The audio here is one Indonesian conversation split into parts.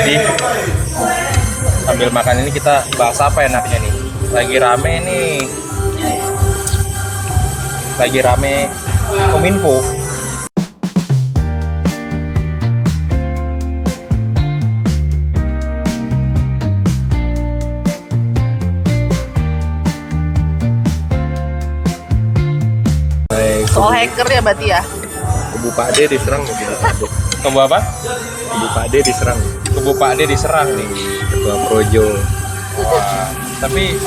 Jadi sambil makan ini kita bahas apa enaknya nih? Lagi rame Kominfo. Soal hacker ya berarti ya? Kubu Pak D diserang nih. Kubu apa? Kubu Pak D diserang. Kubu Pak D diserang nih. Ketua Projo. Wah, tapi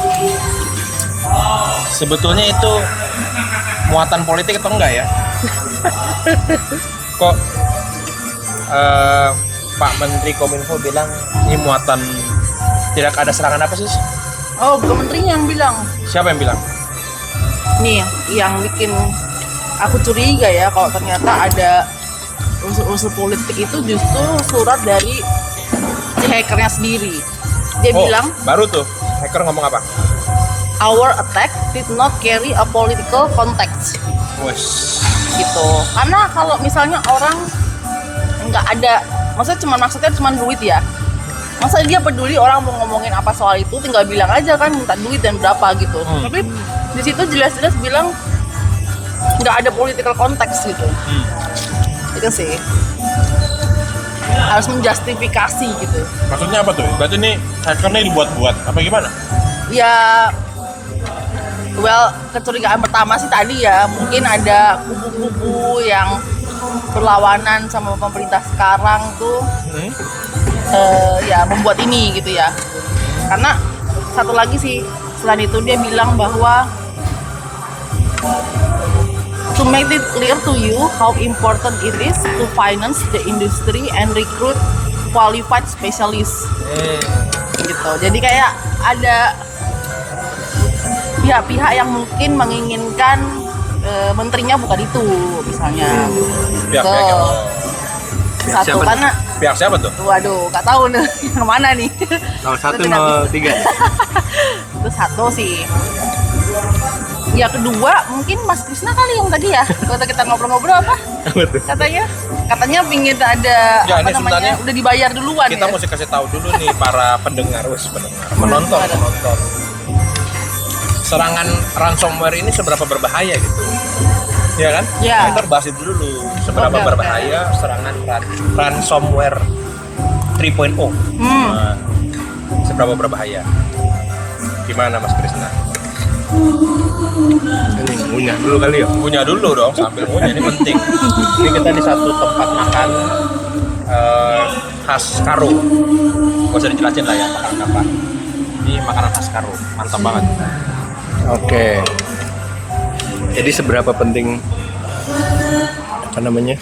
sebetulnya itu muatan politik atau enggak ya? Kok Pak Menteri Kominfo bilang ini muatan, tidak ada serangan apa sih? Oh, bukan menterinya yang bilang. Siapa yang bilang? Nih, yang bikin aku curiga ya kalau ternyata ada unsur-unsur politik itu justru surat dari si hackernya sendiri. Dia bilang, baru tuh hacker ngomong apa? our attack did not carry a political context. Wes. Gitu. Karena kalau misalnya orang nggak ada, maksudnya cuma duit ya. Masa dia peduli orang mau ngomongin apa soal itu, tinggal bilang aja kan minta duit dan berapa gitu. Tapi di situ jelas-jelas bilang nggak ada political context gitu. Itu sih harus menjustifikasi gitu. Maksudnya apa tuh? Berarti ini hackernya dibuat-buat apa gimana? Ya, well, kecurigaan pertama sih tadi ya, mungkin ada kubu-kubu yang berlawanan sama pemerintah sekarang tuh ya membuat ini gitu ya. Karena satu lagi sih, selain itu dia bilang bahwa to make it clear to you how important it is to finance the industry and recruit qualified specialists. Gitu. Jadi kayak ada pihak-pihak yang mungkin menginginkan menterinya bukan itu misalnya. Pihak-pihak yang satu siapa karena pihak siapa tuh? waduh nggak tahu nih yang mana nih. 0103. Itu satu sih. Ya kedua mungkin Mas Krisna kali yang tadi ya waktu kita ngobrol-ngobrol apa katanya pingin ada Ya, apa ini namanya sebenarnya udah dibayar duluan Kita ya. mesti kasih tahu dulu nih para pendengar, menonton. Serangan ransomware ini seberapa berbahaya gitu. Ya kan? Ya. Nah, kita bahas itu dulu. Seberapa Oke. berbahaya serangan ransomware 3.0. Nah, seberapa berbahaya? Gimana Mas Krisna? Ini ngunyah dulu kali ya. Punya dulu dong, sambil punya ini penting. Ini kita di satu tempat makan khas Karo. Gak usah dijelasin lah ya makanan apa. Ini makanan khas Karo, mantap banget. Oke. Jadi seberapa penting apa namanya?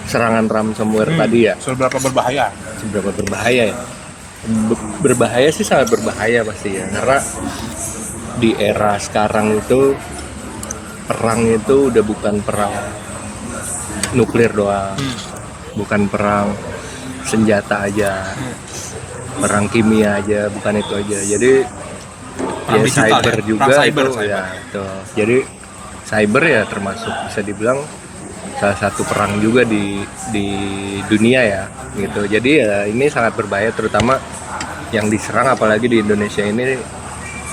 Serangan ransomware tadi ya? Seberapa berbahaya? Seberapa berbahaya ya? Berbahaya sih, sangat berbahaya pasti ya. Karena di era sekarang itu perang itu udah bukan perang nuklir doang, bukan perang senjata aja, perang kimia aja, bukan itu aja. Jadi Perang ya digital cyber ya? juga Perang cyber, itu cyber. ya. Betul. Jadi cyber ya termasuk bisa dibilang salah satu perang juga di dunia ya gitu. Jadi ya ini sangat berbahaya, terutama yang diserang apalagi di Indonesia ini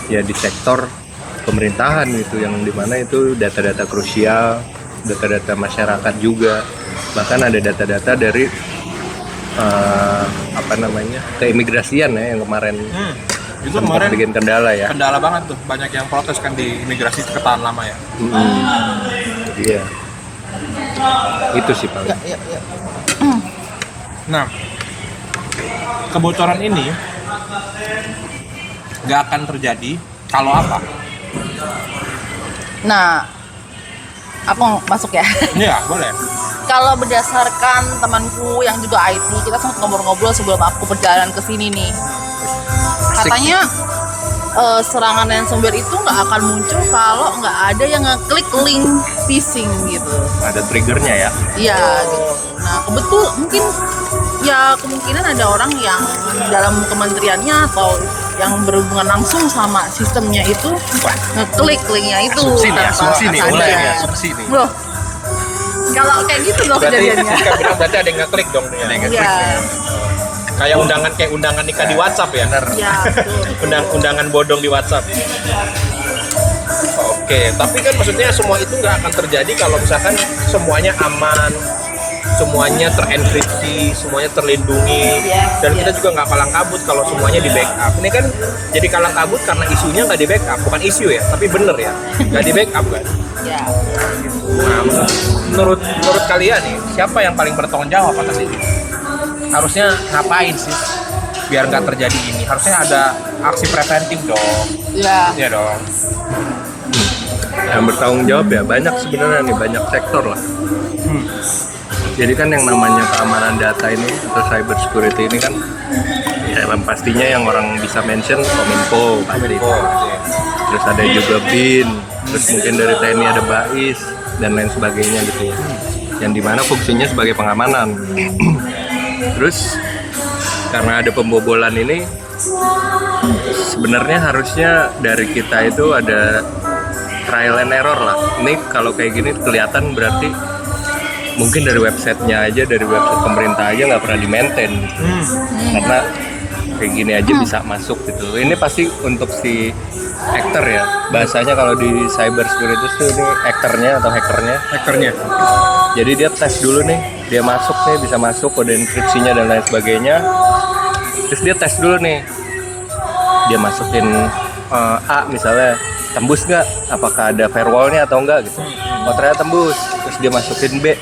ya di sektor pemerintahan gitu, yang dimana itu data-data krusial, data-data masyarakat juga, bahkan ada data-data dari apa namanya keimigrasian ya yang kemarin Itu sempat kemarin bikin kendala ya. kendala banget tuh, banyak yang protes kan di imigrasi ketahan lama ya. Iya, itu sih paling. Ya. Nah, kebocoran ini nggak akan terjadi kalau apa? Nah, aku masuk ya. Iya, boleh. Kalau berdasarkan temanku yang juga IT, kita sempat ngobrol-ngobrol sebelum aku perjalanan ke sini nih. Katanya serangan ransomware itu nggak akan muncul kalau nggak ada yang ngeklik link phishing gitu. Ada triggernya ya. Iya gitu. Nah kebetul mungkin ya kemungkinan ada orang yang dalam kementeriannya atau yang berhubungan langsung sama sistemnya itu ngeklik linknya itu. Asumsi nih, tanpa mulai sadar. ya, asumsi nih. Loh, kalau kayak gitu loh Berarti kejadiannya. Siska bilang berarti ada yang ngeklik dong. Iya. Kayak undangan nikah di WhatsApp ya. Ya, betul. Undangan bodong di WhatsApp. Oke, tapi kan maksudnya semua itu nggak akan terjadi kalau misalkan semuanya aman, semuanya terenkripsi, semuanya terlindungi, dan kita juga nggak kalang kabut kalau semuanya di backup. Ini kan jadi kalang kabut karena isunya nggak di backup, bukan isu ya, tapi bener ya, nggak di backup kan. Ya. Nah, menurut kalian nih, siapa yang paling bertanggung jawab atas ini? Harusnya ngapain sih biar nggak terjadi ini? Harusnya ada aksi preventif dong. Ya. Iya dong. Yang bertanggung jawab ya banyak sebenarnya nih, banyak sektor lah. Jadi kan yang namanya keamanan data ini atau cyber security ini kan ya pastinya yang orang bisa mention Kominfo pasti. Terus ada juga BIN, terus mungkin dari TNI ada BAIS dan lain sebagainya gitu ya. Yang dimana fungsinya sebagai pengamanan. Terus karena ada pembobolan ini sebenarnya harusnya dari kita itu ada trial and error lah. Ini kalau kayak gini kelihatan berarti mungkin dari websitenya aja, dari website pemerintah aja nggak pernah di-maintain gitu. Karena kayak gini aja bisa masuk gitu. Ini pasti untuk si actor ya, bahasanya kalau di cyber security itu ini actornya atau hackernya. Jadi dia tes dulu nih, dia masuk nih, bisa masuk kode enkripsinya dan lain sebagainya. Terus dia tes dulu nih, dia masukin A misalnya, tembus nggak? Apakah ada firewallnya atau enggak gitu? Oh ternyata tembus. Terus dia masukin B,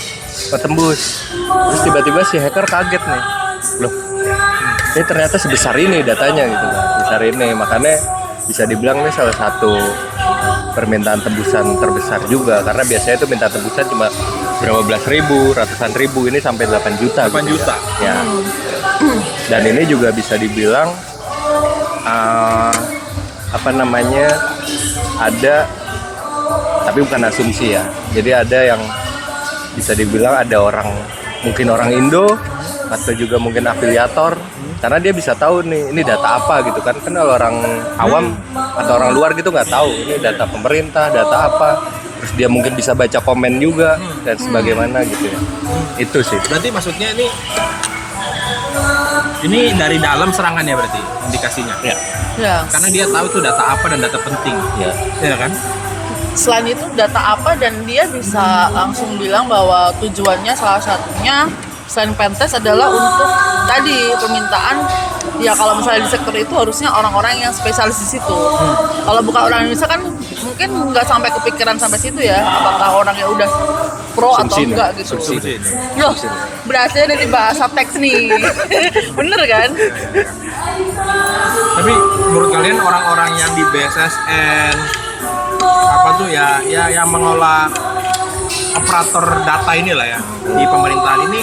oh tembus. Terus tiba-tiba si hacker kaget nih, loh ini ternyata sebesar ini datanya gitu kan, sebesar ini. Makanya bisa dibilang ini salah satu permintaan tembusan terbesar juga, karena biasanya itu minta tembusan cuma berapa belas ribu, ratusan ribu, ini sampai 8 juta. 8 gitu juta. Ya. Dan ini juga bisa dibilang ada, tapi bukan asumsi ya. Jadi ada yang bisa dibilang ada orang, mungkin orang Indo atau juga mungkin afiliator, karena dia bisa tahu nih ini data apa gitu kan. Kan kalau orang awam atau orang luar gitu nggak tahu ini data pemerintah, data apa. Terus dia mungkin bisa baca komen juga dan sebagaimana gitu ya. Itu sih. Berarti maksudnya ini dari dalam serangannya berarti indikasinya. Ya. Ya. Karena dia tahu itu data apa dan data penting. Ya kan? Selain itu data apa, dan dia bisa langsung bilang bahwa tujuannya salah satunya selain pentest adalah untuk tadi permintaan ya, kalau misalnya di sektor itu harusnya orang-orang yang spesialis di situ. Kalau bukan orang Indonesia kan mungkin nggak sampai kepikiran sampai situ ya, apakah orangnya udah pro atau enggak gitu. Loh, berasnya dari bahasa teks nih. Bener kan? Tapi menurut kalian orang-orang yang di BSSN apa tuh ya yang mengolah operator data inilah ya di pemerintahan ini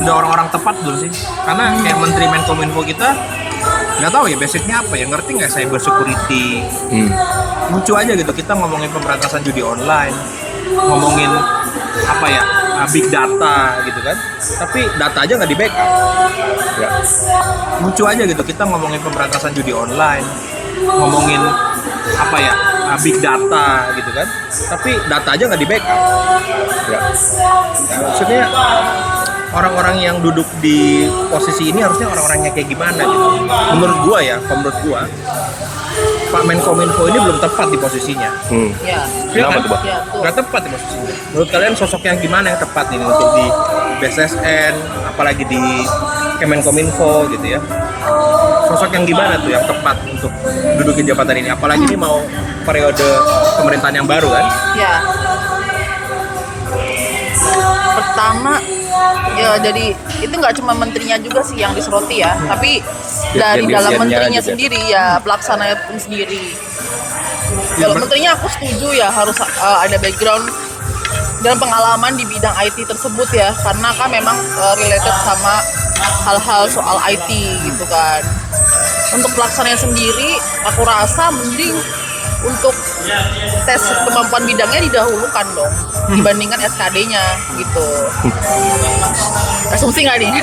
udah orang-orang tepat belum sih? Karena kayak Menteri Menkominfo kita nggak tahu ya basicnya apa ya, ngerti nggak cyber security. Lucu aja gitu, kita ngomongin pemberantasan judi online, ngomongin apa ya, big data gitu kan, tapi data aja nggak di backup ya. Lucu aja gitu, kita ngomongin pemberantasan judi online, ngomongin apa ya, big data gitu kan, tapi data aja nggak di backup ya. Maksudnya orang-orang yang duduk di posisi ini harusnya orang-orangnya kayak gimana gitu. Menurut gua Pak Menkominfo ini belum tepat di posisinya. Ya. Kenapa tuh, Bang? Ya, Nggak tepat di posisinya. Menurut kalian sosok yang gimana yang tepat ini untuk di BSSN, apalagi di Kemenkominfo gitu ya? Sosok yang gimana tuh yang tepat untuk dudukin jabatan ini? Apalagi ini mau periode pemerintahan yang baru kan? Ya. Pertama ya, jadi itu nggak cuma menterinya juga sih yang disoroti ya, tapi dari dalam menterinya juga sendiri ya, pelaksananya pun sendiri. Kalau menterinya aku setuju ya, harus ada background dan pengalaman di bidang IT tersebut ya, karena kan memang related sama hal-hal soal IT gitu kan. Untuk pelaksananya sendiri aku rasa mending untuk tes kemampuan bidangnya didahulukan dong dibandingkan SKD-nya gitu. Asumsi nggak nih?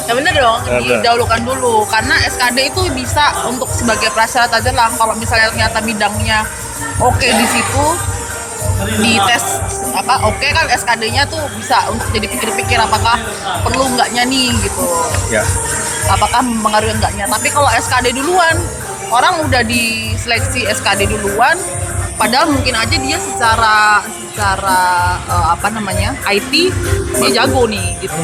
Ya bener dong, didahulukan dulu karena SKD itu bisa untuk sebagai prasyarat aja lah. Kalau misalnya ternyata bidangnya oke di situ, di tes oke kan SKD-nya tuh bisa untuk jadi pikir-pikir apakah perlu nggaknya nih gitu. Ya. apakah mempengaruhi enggaknya. Tapi kalau SKD duluan, orang udah diseleksi SKD duluan, padahal mungkin aja dia secara IT dia jago nih gitu.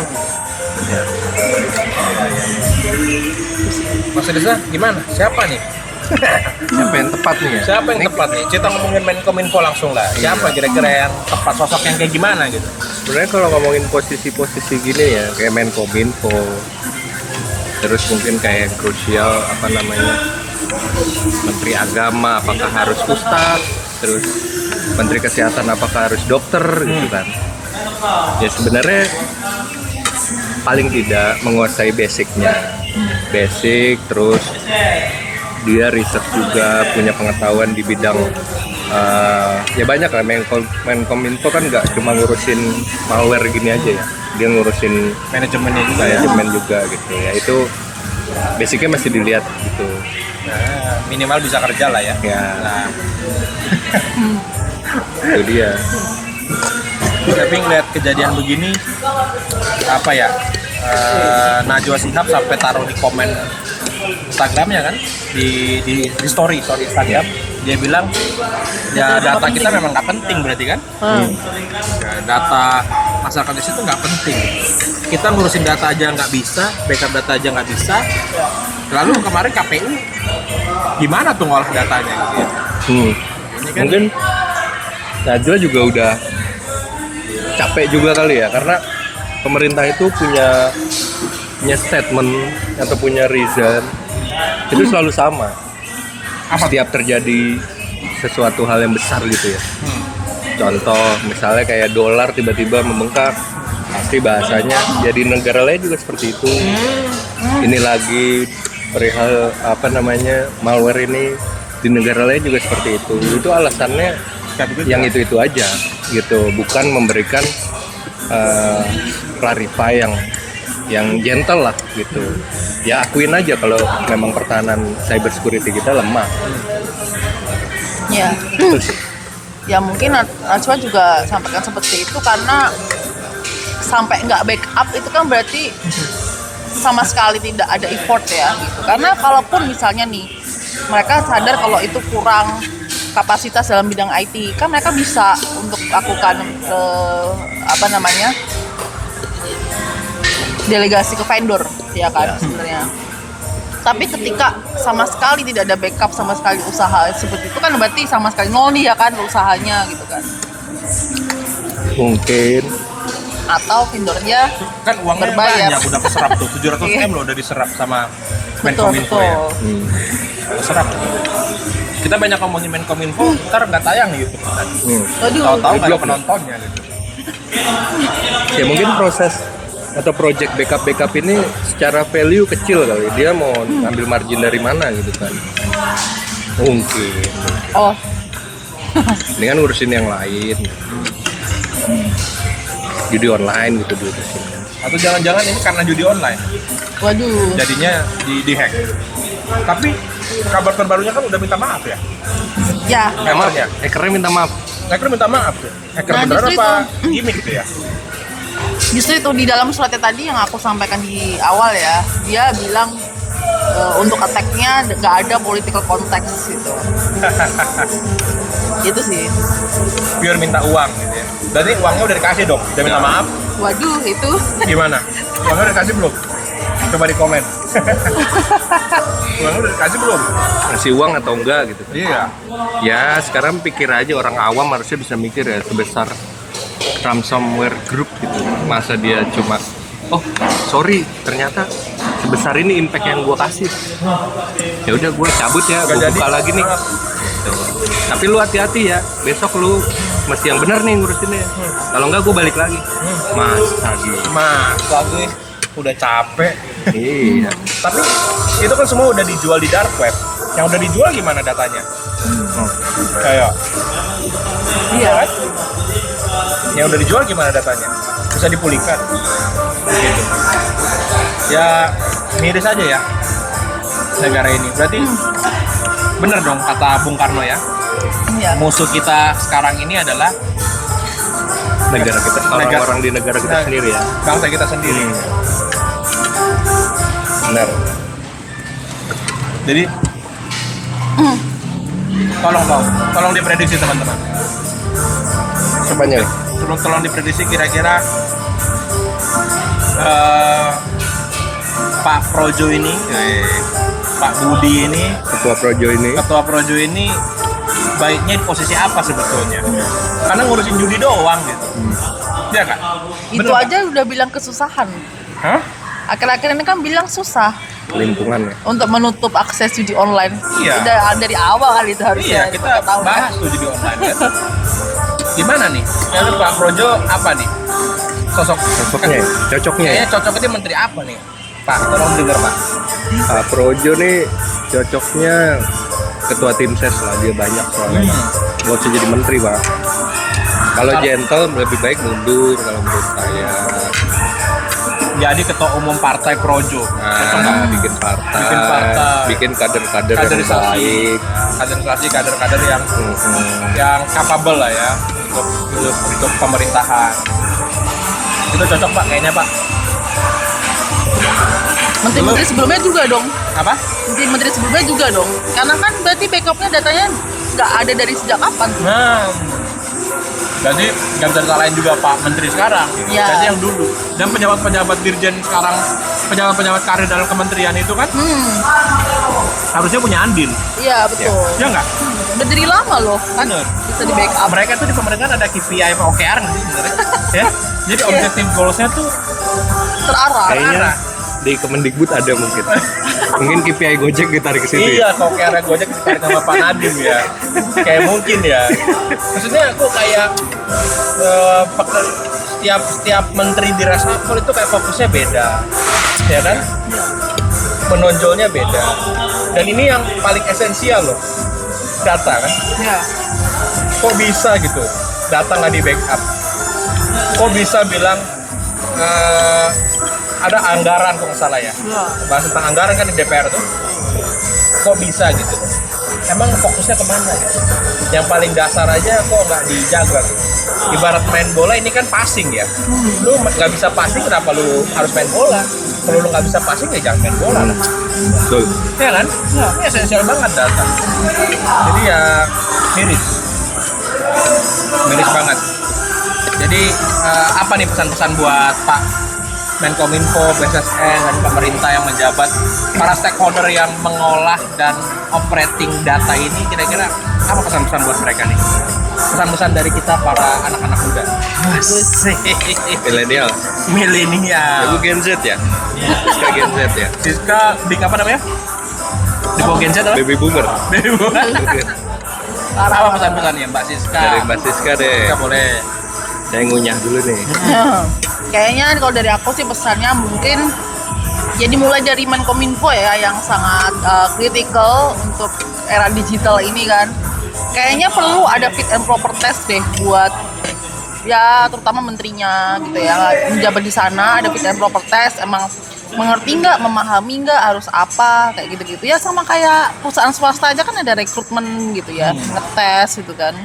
Mas Desa gimana? Siapa nih? Siapa yang tepat nih ya? Siapa yang tepat nih? Kita ngomongin Menkominfo langsung lah. Siapa kira-kira yang tepat, sosok yang kayak gimana gitu? Sebenarnya kalau ngomongin posisi-posisi gini ya, kayak Menkominfo, terus mungkin kayak yang krusial apa namanya, Menteri Agama apakah harus ustadz, terus Menteri Kesehatan apakah harus dokter gitu kan. Ya sebenarnya paling tidak menguasai basicnya, terus dia riset juga, punya pengetahuan di bidang ya banyak lah. Menkominfo kan nggak cuma ngurusin malware gini aja ya, dia ngurusin manajemen juga gitu ya. Itu basicnya masih dilihat gitu. Nah, minimal bisa kerja lah ya. Nah. Itu dia. Tapi ngeliat kejadian begini, apa ya, Najwa Shihab sampai taruh di komen Instagramnya kan, di story Instagram, dia bilang ya data kita memang nggak penting berarti kan. Ya, data masyarakat di situ nggak penting, kita ngurusin data aja nggak bisa, backup data aja nggak bisa. Lalu kemarin KPU gimana tuh ngolah datanya gitu ya? Ini kan, Mungkin Najwa juga udah capek juga kali ya, karena pemerintah itu punya statement atau punya reason itu selalu sama. Setiap terjadi sesuatu hal yang besar gitu ya. Contoh misalnya kayak dolar tiba-tiba membengkak, pasti bahasanya jadi negara lain juga seperti itu. Ini lagi perihal apa namanya, malware ini di negara lain juga seperti itu. Itu alasannya yang itu aja gitu, bukan memberikan clarify yang gentle lah gitu. Ya akuin aja kalau memang pertahanan cyber security kita lemah. Ya. Ya mungkin Najwa juga sampaikan seperti itu karena sampai nggak backup itu kan berarti sama sekali tidak ada effort ya gitu. Karena kalaupun misalnya nih mereka sadar kalau itu kurang kapasitas dalam bidang IT, kan mereka bisa untuk lakukan delegasi ke vendor ya kan sebenarnya. Tapi ketika sama sekali tidak ada backup, sama sekali usaha seperti itu kan berarti sama sekali nol nih ya kan usahanya gitu kan. Mungkin Atau vendornya kan uangnya berbayar. banyak, udah keserap tuh 700 M loh, udah diserap sama Menkominfo ya. Keserap. Kita banyak ngomongin Menkominfo, ntar nggak tayang nih YouTube. Tahu-tahu nggak ada penontonnya gitu. ya mungkin proses atau project backup ini secara value kecil kali, dia mau ngambil margin dari mana gitu kan. Mungkin Oh, ini kan ngurusin yang lain, judi online gitu diurusin. Atau jangan-jangan ini karena judi online, waduh. jadinya di-hack. Tapi kabar terbarunya kan udah minta maaf ya. Ya, Emang Hackernya. hackernya minta maaf. Hacker minta maaf tuh. Hacker Nah, beneran justru apa gimmick gitu ya? justru itu di dalam suratnya tadi yang aku sampaikan di awal ya, dia bilang untuk attack-nya nggak ada political context gitu. Itu sih. Pure minta uang gitu ya. Berarti uangnya udah dikasih dong, udah minta maaf. Waduh, itu. Gimana? Uangnya udah dikasih belum? Coba di komen. Uangnya udah dikasih belum? Ngasih uang atau enggak gitu kan. Iya. Ya sekarang pikir aja, orang awam harusnya bisa mikir ya, sebesar ransomware group gitu, masa dia cuma sorry ternyata sebesar ini impact yang gue kasih, ya udah gue cabut ya, gue buka lagi nih. Tuh. Tapi lu hati-hati ya, besok lu mesti yang benar nih ngurusinnya, kalau enggak gue balik lagi. Masa gue udah capek. Iya. Tapi itu kan semua udah dijual di dark web. Yang udah dijual gimana datanya? Kayak Iya. kan? Yang udah dijual gimana datanya? Bisa dipulihkan. Gitu. Ya miris aja ya negara ini. Berarti bener dong kata Bung Karno ya. Iya. Musuh kita sekarang ini adalah Negara kita, orang-orang di negara kita sendiri ya. Bangsa kita sendiri. Benar. Jadi tolong diprediksi teman-teman. Apanya nih? Tolong diprediksi kira-kira Pak Projo ini, Pak Budi ini, Ketua Projo ini baiknya di posisi apa sebetulnya? Karena ngurusin judi doang gitu. Iya kan? Itu Bener, aja udah bilang kesusahan. Hah? Akhir-akhir ini kan bilang susah lingkungan ya. untuk menutup akses judi online. Iya. Udah dari awal kali itu harusnya. Iya, kita bahas tuh judi online kan. Gimana nih? Kayaknya Pak Projo apa nih? Cocoknya Kayaknya cocoknya dia menteri apa nih? Pak, tolong denger Pak. Pak Projo nih cocoknya ketua tim ses lah, dia banyak soalnya. Nggak usah jadi menteri Pak. Kalau gentle lebih baik mundur kalau menurut saya. Jadi ketua umum partai Projo. Nah, bikin partai, bikin kader-kader yang baik, kader-kader yang capable lah ya untuk pemerintahan. Itu cocok Pak kayaknya Pak. Menteri-menteri sebelumnya juga dong. Apa? Menteri sebelumnya juga dong. Karena kan berarti backupnya datanya nggak ada dari sejak kapan. Nah, jadi nggak bisa disalahin juga Pak Menteri sekarang. Ya. Jadi yang dulu. Dan pejabat-pejabat dirjen sekarang, pejabat-pejabat karir dalam kementerian itu kan harusnya punya andil. Iya betul. Ya nggak? Berdiri lama loh kan. Bener. Bisa di backup. Mereka tuh di pemerintahan ada KPI apa OKR nggak sih sebenarnya? Ya. Jadi objektif goalsnya tuh Terarah. kayaknya di Kemendikbud ada mungkin. Mungkin KPI Gojek ditarik ke situ. iya, kok kayak Gojek ditarik sama Pak Nadiem ya. Kayak mungkin ya. Maksudnya aku kayak setiap menteri di reshuffle itu kayak fokusnya beda. Ya kan? Menonjolnya beda. Dan ini yang paling esensial loh. Data kan. Iya. Kok bisa gitu? Data nggak di backup. Kok bisa bilang ada anggaran kok nggak salah ya? Bahas tentang anggaran kan di DPR tuh. Kok bisa gitu? Emang fokusnya kemana gitu? Yang paling dasar aja kok nggak dijaga gitu. Ibarat main bola ini kan passing ya. Lu nggak bisa passing, kenapa lu harus main bola? Kalau lu nggak bisa passing ya jangan main bola lah. Betul. Ya kan? Ya, ini esensial banget data. Jadi ya miris banget. Jadi apa nih pesan-pesan buat Pak Menkominfo, BSSN, dan pemerintah yang menjabat, para stakeholder yang mengolah dan operating data ini, kira-kira apa pesan-pesan buat mereka nih? Pesan-pesan dari kita para anak-anak muda. Milenial. Milenial. Ibu Gen Z ya? Siska Gen Z ya? Siska di apa namanya? Di bawah Gen Z apa? Baby Boomer. Baby Boomer. Apa pesan-pesannya Mbak Siska? Dari Mbak Siska deh. Siska boleh. Saya ngunyah dulu nih. Kayaknya kalau dari aku sih pesannya mungkin jadi mulai dari Menkominfo ya yang sangat kritikal untuk era digital ini kan. Kayaknya perlu ada fit and proper test deh buat ya terutama menterinya gitu ya, menjabat di sana ada fit and proper test, emang mengerti nggak, memahami nggak, harus apa kayak gitu-gitu ya, sama kayak perusahaan swasta aja kan ada rekrutmen gitu ya, ngetes gitu kan.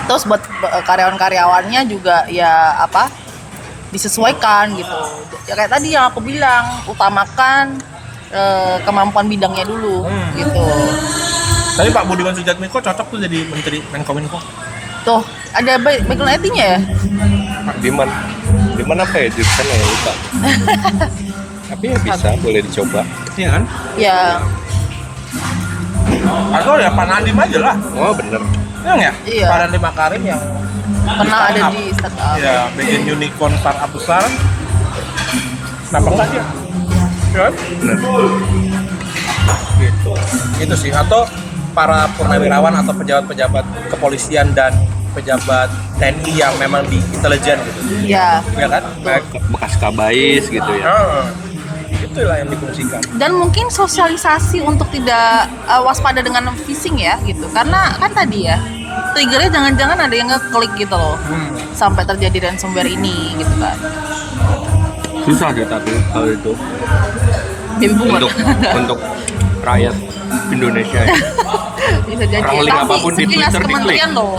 Terus buat karyawan-karyawannya juga ya apa disesuaikan gitu ya, kayak tadi yang aku bilang, utamakan kemampuan bidangnya dulu gitu. Tapi Pak Budiman Sujatmiko cocok tuh jadi Menteri Menkominfo. Tuh ada background IT-nya ya. Diman apa ya jurusannya ya, lupa. Tapi ya bisa, boleh dicoba. Iya kan? Ya Atau ya Pak Nadiem aja lah. Oh bener. Ya? Iya. Pak Nadiem Makarim yang pernah ada startup. di startup. Ya, bikin unicorn startup besar. Kenapa enggak dia? Ya? Bener. Gitu. Itu sih. Atau para purnawirawan atau pejabat-pejabat kepolisian dan pejabat TNI yang memang di intelijen gitu. Iya. Ya kan? Bekas kabais gitu ya. Itulah yang difungsikan. Dan mungkin sosialisasi untuk tidak waspada dengan phishing ya gitu. Karena kan tadi ya triggernya jangan-jangan ada yang ngeklik gitu loh. Sampai terjadi ransomware ini gitu kan. Susah deh tapi kalau itu Baby boomer. untuk rakyat Indonesia ya. Bisa jadi. Orang link apapun di sekilas Twitter kementerian loh.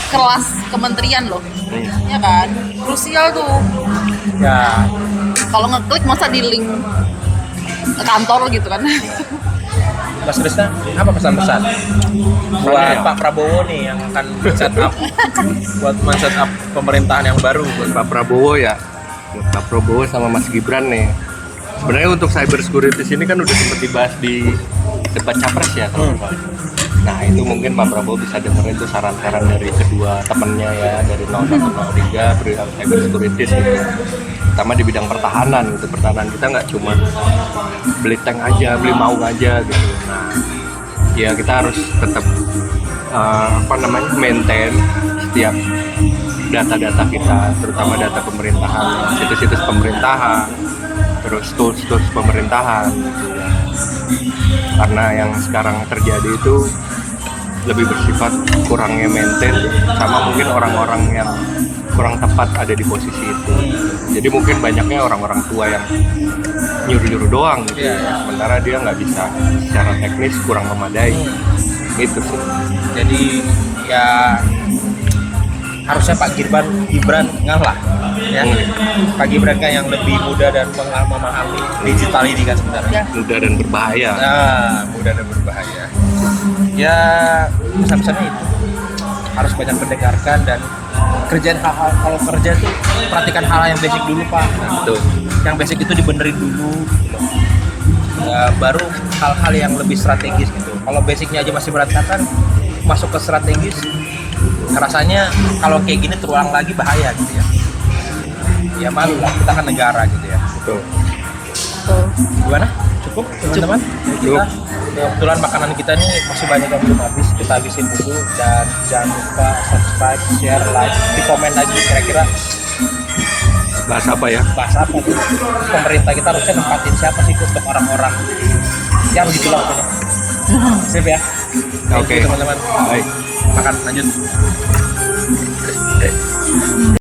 Sekelas kementerian loh. Ya kan? Krusial tuh. Ya, Kalau ngeklik masa di link kantor gitu kan. Mas Krisna, apa pesan-pesan buat ya? Pak Prabowo nih yang akan set up buat men-set up pemerintahan yang baru buat Pak Prabowo ya, buat Pak Prabowo sama Mas Gibran nih. Sebenarnya untuk cyber security ini kan udah sempat dibahas di debat capres ya kalau nggak salah. Nah itu mungkin Pak Prabowo bisa dengerin tuh saran-saran dari kedua temennya ya, dari 0103 perihal cyber security gitu. Terutama di bidang pertahanan gitu. Pertahanan kita nggak cuma beli tank aja, beli maung aja gitu. Nah ya kita harus tetap maintain setiap data-data kita, terutama data pemerintahan, situs-situs pemerintahan, terus tools-tools pemerintahan gitu ya. Karena yang sekarang terjadi itu lebih bersifat kurangnya maintain, sama mungkin orang-orang yang kurang tepat ada di posisi itu. Jadi mungkin banyaknya orang-orang tua yang nyuruh-nyuruh doang gitu. Sementara dia nggak bisa secara teknis, kurang memadai. Itu sih. jadi ya harusnya Pak Gibran ngalah ya. Pak Gibran kan yang lebih muda dan memahami digital ini kan sebenarnya. Ya. Mudah dan berbahaya. Nah, mudah dan berbahaya. Ya, pesan-pesannya itu harus banyak mendengarkan dan kerjaan hal-hal, kalau kerja tuh perhatikan hal yang basic dulu Pak. Betul. Yang basic itu dibenerin dulu gitu. Ya, baru hal-hal yang lebih strategis gitu. Kalau basicnya aja masih berantakan, masuk ke strategis, rasanya kalau kayak gini terulang lagi bahaya gitu ya. Ya malu lah, kita kan negara gitu ya. Betul. Tuh. Gimana? Cukup teman-teman? Kita ya, kebetulan makanan kita nih masih banyak yang belum habis. Kita habisin dulu dan jangan lupa subscribe, share, like, di komen lagi kira-kira Bahas apa ya? bahas apa tuh. Pemerintah kita harusnya nempatin siapa sih untuk orang-orang yang gitulah pokoknya. Sip ya. Oke. Thank you, teman-teman. Baik. Makan lanjut.